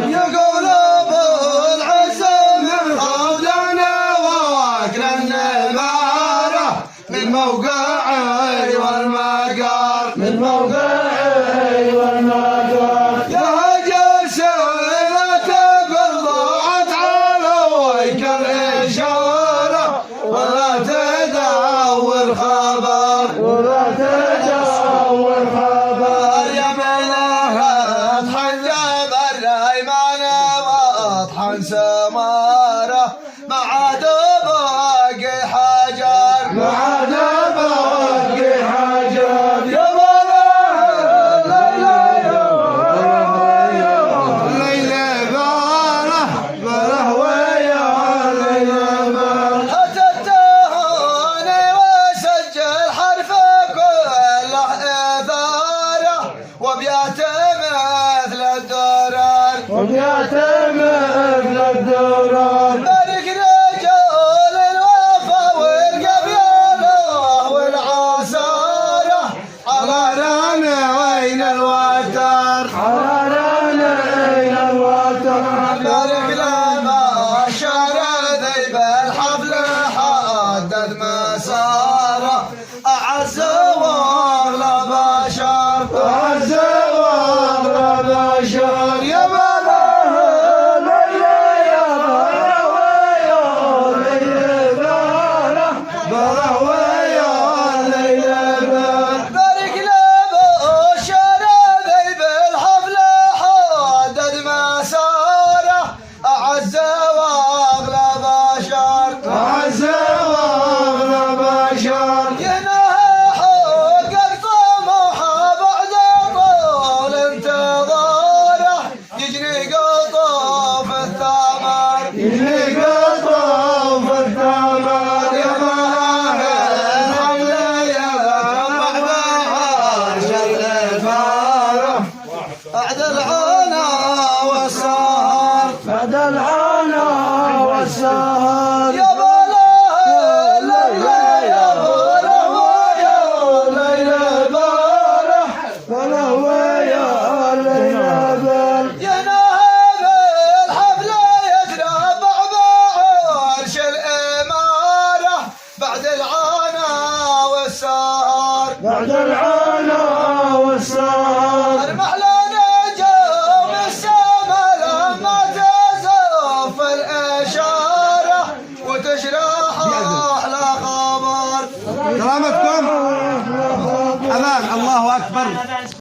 يقول ابو العزم خذنا واكل النماره من موقعي والمقار يا جيش لا تقل ضاعت علويك الاشاره ولا تدور خبر يا منها تحجب الريمان واطحن سماره ما عاد باقي حجر يا بله ويا هتتهوني وسجل حرف كله إثارة وبيات مثل الدرر بارك رجال الوفا والقبيلة والعصارة على رانا وين الوتر بارك لما شرد بالحفل حدد مساره أعز واغلى بشر